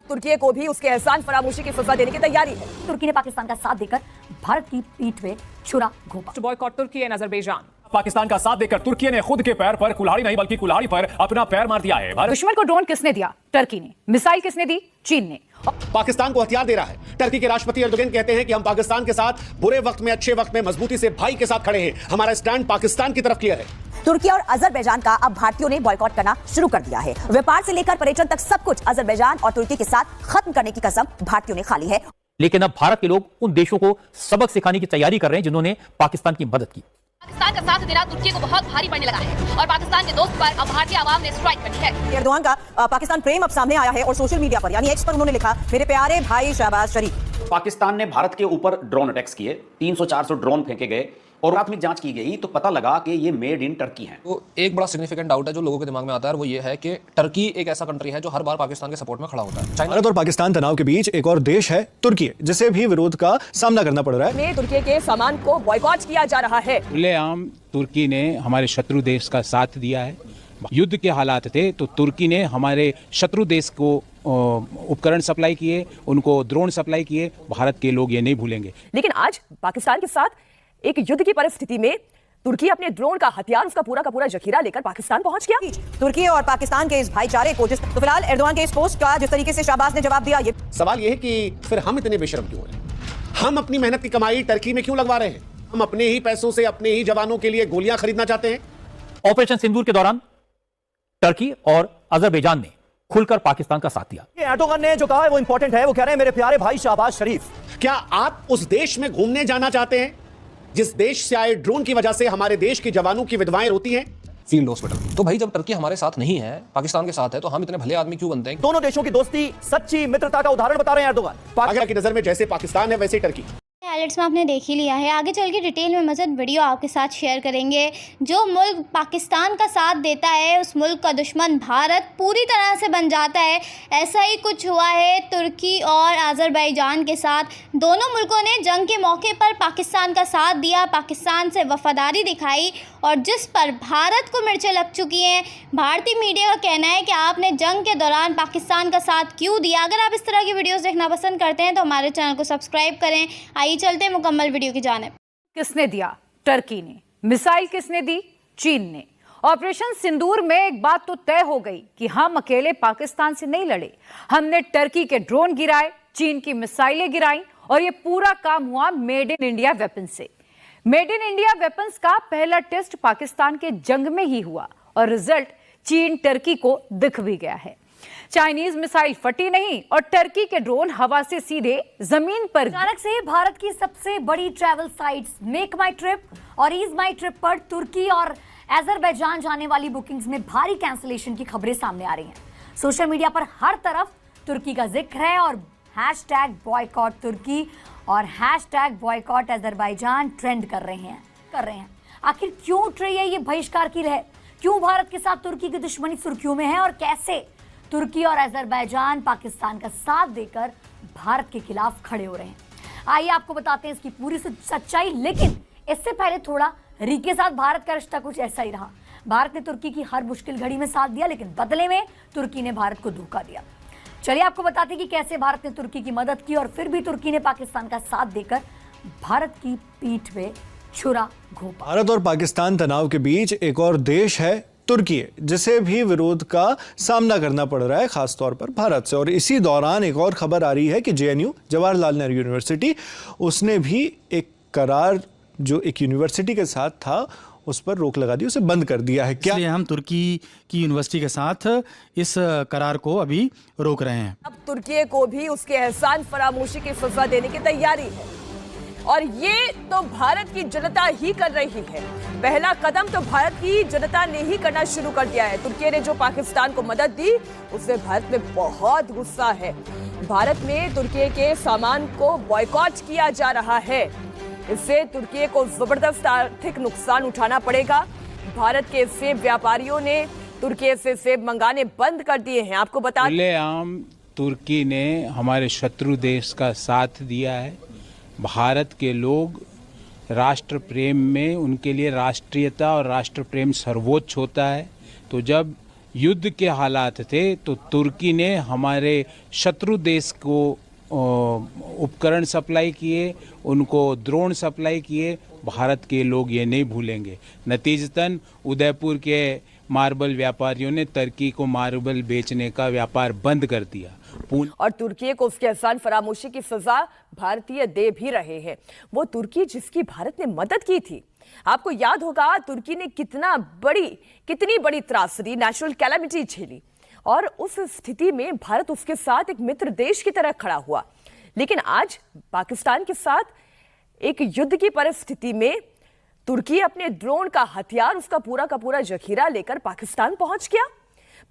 तुर्की को भी उसके एहसान फरामोशी की सजा देने की तैयारी है। तुर्की ने पाकिस्तान का साथ देकर भारत की पीठ पे छुरा घोंपा। बॉयकॉट तुर्की एंड अजरबैजान। पाकिस्तान का साथ देकर तुर्की ने खुद के पैर पर कुल्हाड़ी नहीं बल्कि कुल्हाड़ी पर अपना पैर मार दिया है। दुश्मन को ड्रोन किसने दिया? टर्की ने। मिसाइल किसने दी? चीन ने। पाकिस्तान को हथियार दे रहा है। टर्की के राष्ट्रपति एर्दोगन कहते हैं कि हम पाकिस्तान के साथ बुरे वक्त में अच्छे वक्त में मजबूती से भाई के साथ खड़े हैं। हमारा स्टैंड पाकिस्तान की तरफ क्लियर है। तुर्की और अजरबैजान का अब भारतीयों ने बॉयकॉट करना शुरू कर दिया है। व्यापार से लेकर पर्यटन तक सब कुछ अजरबैजान और तुर्की के साथ खत्म करने की कसम भारतीयों ने खा ली है। लेकिन अब भारत के लोग उन देशों को सबक सिखाने की तैयारी कर रहे हैं जिन्होंने पाकिस्तान की मदद की। पाकिस्तान का साथ देना तुर्की को बहुत भारी पड़ने लगा है और पाकिस्तान के दोस्त पर अब भारतीय आवाम ने स्ट्राइक कर दी है। एर्दोगान का पाकिस्तान प्रेम अब सामने आया है और सोशल मीडिया पर यानी एक्स पर उन्होंने लिखा, मेरे प्यारे भाई शहबाज शरीफ। पाकिस्तान ने भारत के ऊपर ड्रोन अटैक्स किए, 300-400 ड्रोन फेंके गए और प्राथमिक जांच की गई तो पता लगा कि ये मेड इन टर्की हैं। तो एक बड़ा सिग्निफिकेंट डाउट है जो लोगों के दिमाग में आता है, वो ये है कि टर्की एक ऐसा कंट्री है जो हर बार पाकिस्तान के सपोर्ट में खड़ा होता है। भारत और पाकिस्तान तनाव के बीच एक और देश है तुर्की, जिसे भी विरोध का सामना करना पड़ रहा है। तुर्की के सामान को बॉयकॉट किया जा रहा है। खुलेआम तुर्की ने हमारे शत्रु देश का साथ दिया है। युद्ध के हालात थे तो तुर्की ने हमारे शत्रु देश को उपकरण सप्लाई किए, उनको ड्रोन सप्लाई किए। भारत के लोग ये नहीं भूलेंगे। लेकिन आज पाकिस्तान के साथ एक युद्ध की परिस्थिति में तुर्की अपने ड्रोन का हथियार, उसका पूरा का पूरा जखीरा लेकर पाकिस्तान पहुंच गया। तुर्की और पाकिस्तान के इस भाईचारे को तो फिलहाल एर्दोगान के इस पोस्ट का जिस तरीके से शहबाज ने जवाब दिया, ये सवाल यह है कि फिर हम इतने बेशर्म क्यों हैं? हम अपनी मेहनत की कमाई टर्की में क्यों लगवा रहे हैं? हम अपने ही पैसों से अपने ही जवानों के लिए गोलियां खरीदना चाहते हैं। ऑपरेशन सिंदूर के दौरान टर्की और अजरबैजान ने खुलकर पाकिस्तान का साथ दिया। एर्दोगान ने जो कहा है वो इंपॉर्टेंट है। वो कह रहे हैं, मेरे प्यारे भाई शहबाज शरीफ। क्या आप उस देश में घूमने जाना चाहते हैं जिस देश से आए ड्रोन की वजह से हमारे देश के जवानों की विधवाएं रोती हैं? Field hospital. तो भाई जब टर्की हमारे साथ नहीं है, पाकिस्तान के साथ है, तो हम इतने भले आदमी क्यों बनते हैं? दोनों देशों की दोस्ती सच्ची मित्रता का उदाहरण बता रहे हैं एर्दोगान। पाकिस्तान की नजर में जैसे पाकिस्तान है वैसे ही टर्की। हाइलाइट्स में आपने देख ही लिया है। आगे चल के डिटेल में मज़ीद वीडियो आपके साथ शेयर करेंगे। जो मुल्क पाकिस्तान का साथ देता है उस मुल्क का दुश्मन भारत पूरी तरह से बन जाता है। ऐसा ही कुछ हुआ है तुर्की और अजरबैजान के साथ। दोनों मुल्कों ने जंग के मौके पर पाकिस्तान का साथ दिया, पाकिस्तान से वफादारी दिखाई और जिस पर भारत को मिर्चें लग चुकी हैं। भारतीय मीडिया का कहना है कि आपने जंग के दौरान पाकिस्तान का साथ क्यों दिया। अगर आप इस तरह की वीडियोज़ देखना पसंद करते हैं तो हमारे चैनल को सब्सक्राइब करें। आइए चलते हैं मुकम्मल वीडियो की जानिब। किसने दिया? टर्की ने। मिसाइल किसने दी? चीन ने। ऑपरेशन सिंदूर में एक बात तो तय हो गई कि हम अकेले पाकिस्तान से नहीं लड़े। हमने टर्की के ड्रोन गिराए, चीन की मिसाइलें गिराई और ये पूरा काम हुआ मेड इन इंडिया वेपन से। मेड इन इंडिया वेपन्स का पहला टेस्ट पाकिस्तान के जंग में ही हुआ और रिजल्ट चीन टर्की को दिख भी गया है। चाइनीज मिसाइल फटी नहीं और टर्की के ड्रोन हवा से सीधे जमीन पर। अचानक से भारत की सबसे बड़ी ट्रैवल साइट्स मेक माई ट्रिप और ईज माई ट्रिप पर तुर्की और अजरबैजान जाने वाली बुकिंग्स में भारी कैंसिलेशन की खबरें सामने आ रही हैं। सोशल मीडिया पर हर तरफ तुर्की का जिक्र है और हैशटैग बॉयकॉट तुर्की और हैशटैग बॉयकॉट अजरबैजान ट्रेंड कर रहे हैं। आखिर क्यों उठ रही है ये बहिष्कार की लहर? क्यों भारत के साथ तुर्की की दुश्मनी सुर्खियों में है और कैसे तुर्की और अजरबैजान पाकिस्तान का साथ देकर भारत के खिलाफ खड़े हो रहे हैं? आइए आपको बताते हैं इसकी पूरी सच्चाई। लेकिन इससे पहले थोड़ा री के साथ भारत का रिश्ता कुछ ऐसा ही रहा। भारत ने तुर्की की हर मुश्किल घड़ी में साथ दिया, लेकिन बदले में तुर्की ने भारत को धोखा दिया। चलिए आपको बताते हैं कि कैसे भारत ने तुर्की की मदद की और फिर भी तुर्की ने पाकिस्तान का साथ देकर भारत की पीठ पे छुरा घोंपा। भारत और पाकिस्तान तनाव के बीच एक और देश है तुर्की, जिसे भी विरोध का सामना करना पड़ रहा है, खासतौर पर भारत से। और इसी दौरान एक और खबर आ रही है कि जेएनयू, जवाहरलाल नेहरू यूनिवर्सिटी, उसने भी एक करार जो एक यूनिवर्सिटी के साथ था उस पर रोक लगा दी, उसे बंद कर दिया है। क्या हम तुर्की की यूनिवर्सिटी के साथ इस करार को अभी रोक रहे हैं? अब तुर्की को भी उसके एहसान फरामोशी की सजा देने की तैयारी है और ये तो भारत की जनता ही कर रही है। पहला कदम तो भारत की जनता ने ही करना शुरू कर दिया है। तुर्की ने जो पाकिस्तान को मदद दी उससे भारत में बहुत गुस्सा है। भारत में तुर्की के सामान को बॉयकॉट किया जा रहा है। इससे तुर्की को जबरदस्त आर्थिक नुकसान उठाना पड़ेगा। भारत के सेब व्यापारियों ने तुर्की से सेब मंगाने बंद कर दिए हैं। आपको बता खुलेआम तुर्की ने हमारे शत्रु देश का साथ दिया है। भारत के लोग राष्ट्र प्रेम में, उनके लिए राष्ट्रीयता और राष्ट्र प्रेम सर्वोच्च होता है। तो जब युद्ध के हालात थे तो तुर्की ने हमारे शत्रु देश को उपकरण सप्लाई किए, उनको ड्रोन सप्लाई किए। भारत के लोग ये नहीं भूलेंगे। नतीजतन उदयपुर के मार्बल व्यापारियों ने तुर्की को मार्बल बेचने का व्यापार बंद कर दिया। और तुर्की को उसके एहसान फरामोशी की सजा भारतीय दे भी रहे हैं। वो तुर्की जिसकी भारत ने मदद की थी। आपको याद होगा तुर्की ने कितनी बड़ी त्रासदी, नेचुरल कैलामिटी झेली, और उस स्थिति में भारत उसके साथ एक मित्र देश की तरह खड़ा हुआ। लेकिन आज पाकिस्तान के साथ एक युद्ध की परिस्थिति में तुर्की अपने ड्रोन का हथियार, उसका पूरा का पूरा जखीरा लेकर पाकिस्तान पहुंच गया,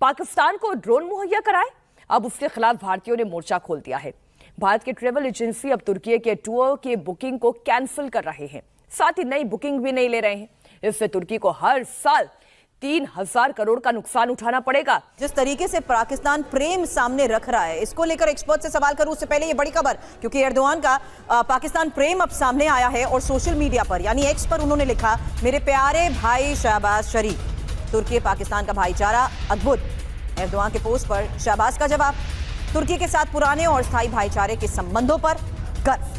पाकिस्तान को ड्रोन मुहैया कराए। अब उसके खिलाफ भारतीयों ने मोर्चा खोल दिया है। भारत के ट्रेवल एजेंसी अब तुर्की के टूर की बुकिंग को कैंसिल कर रहे हैं, साथ ही नई बुकिंग भी नहीं ले रहे हैं। इससे तुर्की को हर साल 3000 करोड़ का नुकसान उठाना पड़ेगा। जिस तरीके से पाकिस्तान प्रेम सामने रख रहा है, इसको लेकर एक्सपर्ट से सवाल करूं उससे पहले ये बड़ी खबर, क्योंकि एर्दोगान का पाकिस्तान प्रेम अब सामने आया है और सोशल मीडिया पर यानी एक्स पर उन्होंने लिखा, मेरे प्यारे भाई शहबाज शरीफ, तुर्की पाकिस्तान का भाईचारा अद्भुत। एर्दोगान के पोस्ट पर शहबाज का जवाब, तुर्की के साथ पुराने और स्थायी भाईचारे के संबंधों पर गर्व।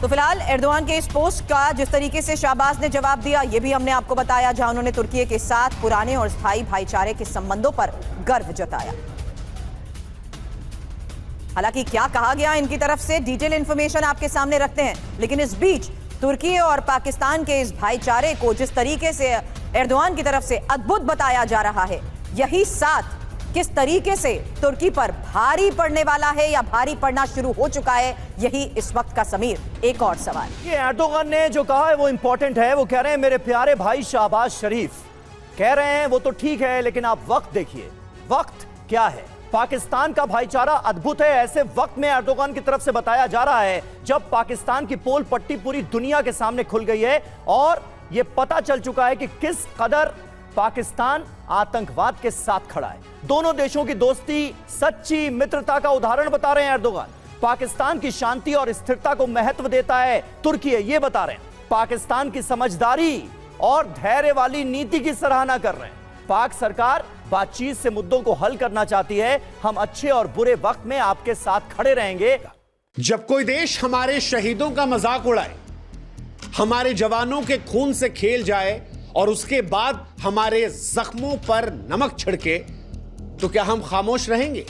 तो फिलहाल एर्दोगान के इस पोस्ट का जिस तरीके से शहबाज ने जवाब दिया, ये भी हमने आपको बताया, जहां उन्होंने तुर्की के साथ पुराने और स्थायी भाईचारे के संबंधों पर गर्व जताया। हालांकि क्या कहा गया इनकी तरफ से डिटेल इंफॉर्मेशन आपके सामने रखते हैं, लेकिन इस बीच तुर्की और पाकिस्तान के इस भाईचारे को जिस तरीके से एर्दोगान की तरफ से अद्भुत बताया जा रहा है, यही साथ किस तरीके से तुर्की पर भारी पड़ने वाला है या भारी पड़ना शुरू हो चुका है, यही इस वक्त का समीर एक और सवाल। ये एर्दोगान ने जो कहा है वो इंपॉर्टेंट है। वो कह रहे हैं मेरे प्यारे भाई शहबाज शरीफ, कह रहे हैं वो तो ठीक है, लेकिन आप वक्त देखिए, वक्त क्या है। पाकिस्तान का भाईचारा अद्भुत है, ऐसे वक्त में एर्दोगान की तरफ से बताया जा रहा है जब पाकिस्तान की पोल पट्टी पूरी दुनिया के सामने खुल गई है और यह पता चल चुका है कि किस कदर पाकिस्तान आतंकवाद के साथ खड़ा है। दोनों देशों की दोस्ती सच्ची मित्रता का उदाहरण बता रहे हैं एर्दोगान। पाकिस्तान की शांति और स्थिरता को महत्व देता है तुर्की, ये बता रहे हैं। पाकिस्तान की समझदारी और धैर्य वाली नीति की सराहना कर रहे हैं। पाक सरकार बातचीत से मुद्दों को हल करना चाहती है। हम अच्छे और बुरे वक्त में आपके साथ खड़े रहेंगे। जब कोई देश हमारे शहीदों का मजाक उड़ाए, हमारे जवानों के खून से खेल जाए और उसके बाद हमारे जख्मों पर नमक छिड़के, तो क्या हम खामोश रहेंगे?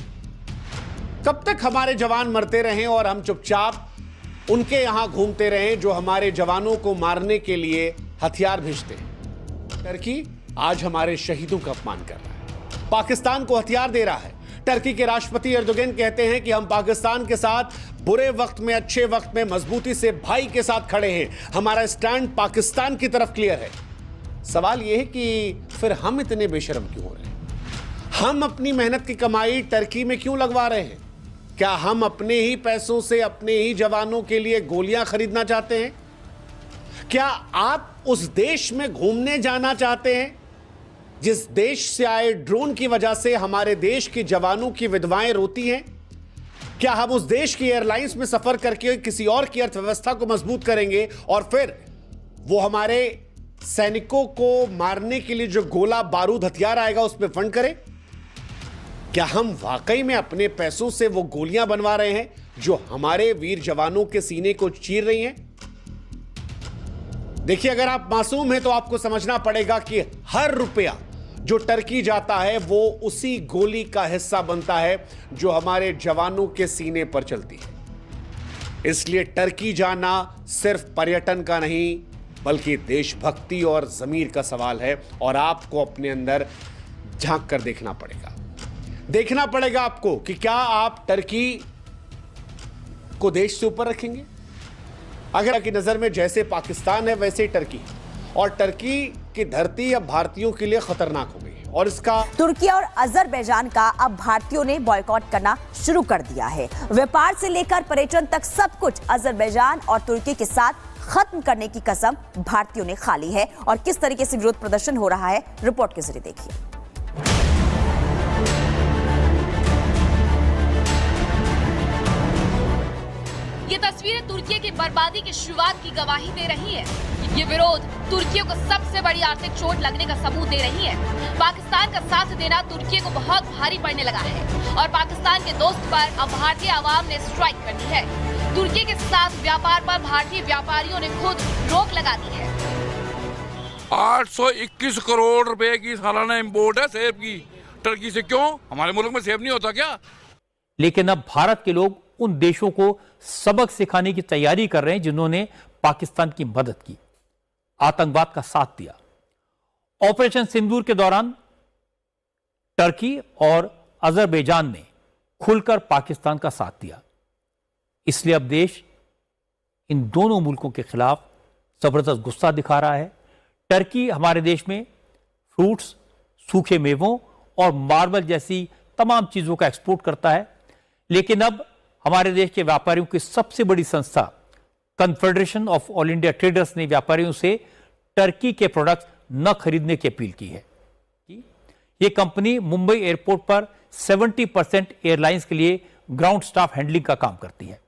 कब तक हमारे जवान मरते रहें और हम चुपचाप उनके यहां घूमते रहें जो हमारे जवानों को मारने के लिए हथियार भेजते हैं? टर्की आज हमारे शहीदों का अपमान कर रहा है, पाकिस्तान को हथियार दे रहा है। टर्की के राष्ट्रपति एर्दोगान कहते हैं कि हम पाकिस्तान के साथ बुरे वक्त में अच्छे वक्त में मजबूती से भाई के साथ खड़े हैं। हमारा स्टैंड पाकिस्तान की तरफ क्लियर है। सवाल यह है कि फिर हम इतने बेशर्म क्यों हो रहे हैं? हम अपनी मेहनत की कमाई टर्की में क्यों लगवा रहे हैं? क्या हम अपने ही पैसों से अपने ही जवानों के लिए गोलियां खरीदना चाहते हैं? क्या आप उस देश में घूमने जाना चाहते हैं जिस देश से आए ड्रोन की वजह से हमारे देश के जवानों की विधवाएं रोती हैं? क्या हम उस देश की एयरलाइंस में सफर करके किसी और की अर्थव्यवस्था को मजबूत करेंगे और फिर वो हमारे सैनिकों को मारने के लिए जो गोला बारूद हथियार आएगा उस पर फंड करें? क्या हम वाकई में अपने पैसों से वो गोलियां बनवा रहे हैं जो हमारे वीर जवानों के सीने को चीर रही हैं? देखिए, अगर आप मासूम हैं तो आपको समझना पड़ेगा कि हर रुपया जो टर्की जाता है वो उसी गोली का हिस्सा बनता है जो हमारे जवानों के सीने पर चलती है। इसलिए टर्की जाना सिर्फ पर्यटन का नहीं बल्कि देशभक्ति और ज़मीर का सवाल है और आपको अपने अंदर झांक कर देखना पड़ेगा आपको कि क्या आप टर्की को देश से ऊपर रखेंगे? अगर की नजर में जैसे पाकिस्तान है वैसे ही टर्की, और टर्की की धरती अब भारतीयों के लिए खतरनाक हो गई और इसका तुर्की और अजरबैजान का अब भारतीयों ने बॉयकॉट करना शुरू कर दिया है। व्यापार से लेकर पर्यटन तक सब कुछ अजरबैजान और तुर्की के साथ खत्म करने की कसम भारतीयों ने खा ली है। और किस तरीके से विरोध प्रदर्शन हो रहा है, रिपोर्ट के जरिए देखिए। ये तस्वीरें तुर्की की बर्बादी की शुरुआत की गवाही दे रही है। ये विरोध तुर्की को सबसे बड़ी आर्थिक चोट लगने का सबूत दे रही है। पाकिस्तान का साथ देना तुर्की को बहुत भारी पड़ने लगा है और पाकिस्तान के दोस्त पर अब भारतीय आवाम ने स्ट्राइक कर दी है। तुर्की के साथ व्यापार पर भारतीय व्यापारियों ने खुद रोक लगा दी है। 821 करोड़ रुपए की सालाना इंपोर्ट है सेब की टर्की से। क्यों? हमारे मुल्क में सेब नहीं होता क्या? लेकिन अब भारत के लोग उन देशों को सबक सिखाने की तैयारी कर रहे हैं जिन्होंने पाकिस्तान की मदद की, आतंकवाद का साथ दिया। ऑपरेशन सिंदूर के दौरान टर्की और अजरबैजान ने खुलकर पाकिस्तान का साथ दिया। इसलिए अब देश इन दोनों मुल्कों के खिलाफ जबरदस्त गुस्सा दिखा रहा है। टर्की हमारे देश में फ्रूट्स, सूखे मेवों और मार्बल जैसी तमाम चीजों का एक्सपोर्ट करता है, लेकिन अब हमारे देश के व्यापारियों की सबसे बड़ी संस्था confederation of all India traders ने व्यापारियों से टर्की के प्रोडक्ट्स न खरीदने की अपील की है। यह कंपनी मुंबई एयरपोर्ट पर 70% एयरलाइंस के लिए ग्राउंड स्टाफ हैंडलिंग का काम करती है।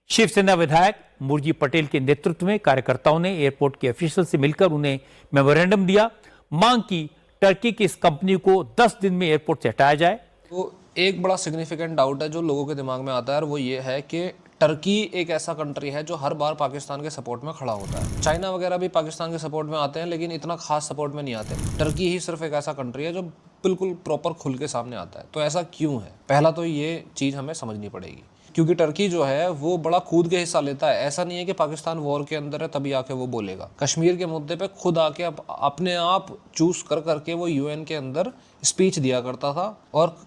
शिवसेना विधायक मुरजी पटेल के नेतृत्व में कार्यकर्ताओं ने एयरपोर्ट के ऑफिशियल से मिलकर उन्हें मेमोरेंडम दिया, मांग की टर्की की इस कंपनी को 10 दिन में एयरपोर्ट से हटाया जाए। तो एक बड़ा सिग्निफिकेंट डाउट है जो लोगों के दिमाग में आता है, और वो ये है कि टर्की एक ऐसा कंट्री है जो हर बार पाकिस्तान के सपोर्ट में खड़ा होता है। चाइना वगैरह भी पाकिस्तान के सपोर्ट में आते हैं, लेकिन इतना खास सपोर्ट में नहीं आते। टर्की ही सिर्फ एक ऐसा कंट्री है जो बिल्कुल प्रॉपर खुल के सामने आता है। तो ऐसा क्यों है? पहला तो ये चीज़ हमें समझनी पड़ेगी, क्योंकि टर्की जो है वो बड़ा कूद के हिस्सा लेता है। ऐसा नहीं है कि पाकिस्तान वॉर के अंदर है तभी आके वो बोलेगा। कश्मीर के मुद्दे पे खुद आके अपने आप चूज कर करके वो यूएन के अंदर स्पीच दिया करता था, और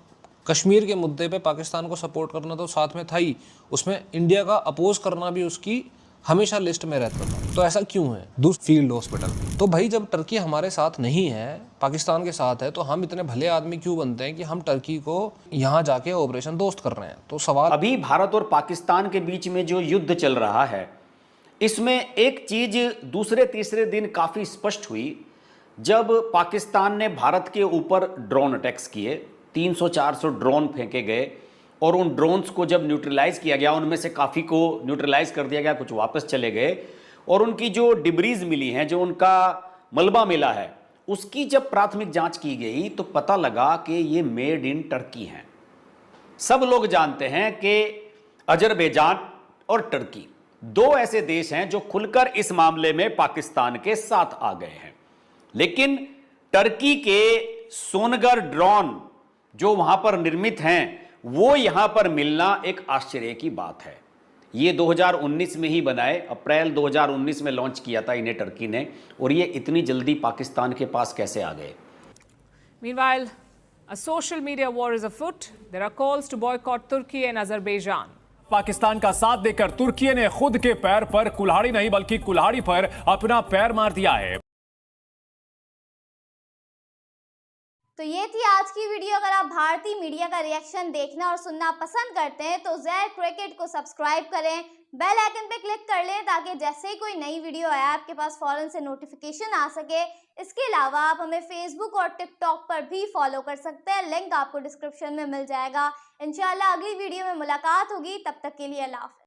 कश्मीर के मुद्दे पे पाकिस्तान को सपोर्ट करना तो साथ में था ही, उसमें इंडिया का अपोज करना भी उसकी हमेशा लिस्ट में रहता था। तो ऐसा क्यों है? दूसरा फील्ड हॉस्पिटल। तो भाई जब टर्की हमारे साथ नहीं है, पाकिस्तान के साथ है, तो हम इतने भले आदमी क्यों बनते हैं कि हम टर्की को यहाँ जाके ऑपरेशन दोस्त कर रहे हैं? तो सवाल अभी भारत और पाकिस्तान के बीच में जो युद्ध चल रहा है, इसमें एक चीज दूसरे तीसरे दिन काफी स्पष्ट हुई जब पाकिस्तान ने भारत के ऊपर ड्रोन अटैक्स किए। 300-400 ड्रोन फेंके गए और उन ड्रोन्स को जब न्यूट्रलाइज किया गया, उनमें से काफ़ी को न्यूट्रलाइज कर दिया गया, कुछ वापस चले गए, और उनकी जो डिब्रीज मिली हैं, जो उनका मलबा मिला है, उसकी जब प्राथमिक जांच की गई तो पता लगा कि ये मेड इन टर्की हैं। सब लोग जानते हैं कि अजरबैजान और टर्की दो ऐसे देश हैं जो खुलकर इस मामले में पाकिस्तान के साथ आ गए हैं, लेकिन टर्की के सोनगर ड्रोन जो वहां पर निर्मित हैं वो यहां पर मिलना एक आश्चर्य की बात है। ये 2019 में ही बनाए, अप्रैल 2019 में लॉन्च किया था इन्हें टर्की ने, और ये इतनी जल्दी पाकिस्तान के पास कैसे आ गए? Meanwhile, a social media war is afoot. There are calls to boycott Turkey and Azerbaijan. Pakistan का साथ देकर तुर्की ने खुद के पैर पर कुल्हाड़ी नहीं बल्कि कुल्हाड़ी पर अपना पैर मार दिया है। तो ये थी आज की वीडियो। अगर आप भारतीय मीडिया का रिएक्शन देखना और सुनना पसंद करते हैं तो ज़ेड क्रिकेट को सब्सक्राइब करें, बेल आइकन पे क्लिक कर लें ताकि जैसे ही कोई नई वीडियो आए आपके पास फौरन से नोटिफिकेशन आ सके। इसके अलावा आप हमें फेसबुक और टिकटॉक पर भी फॉलो कर सकते हैं, लिंक आपको डिस्क्रिप्शन में मिल जाएगा। इंशाल्लाह अगली वीडियो में मुलाकात होगी, तब तक के लिए अल्लाह हाफ़िज़।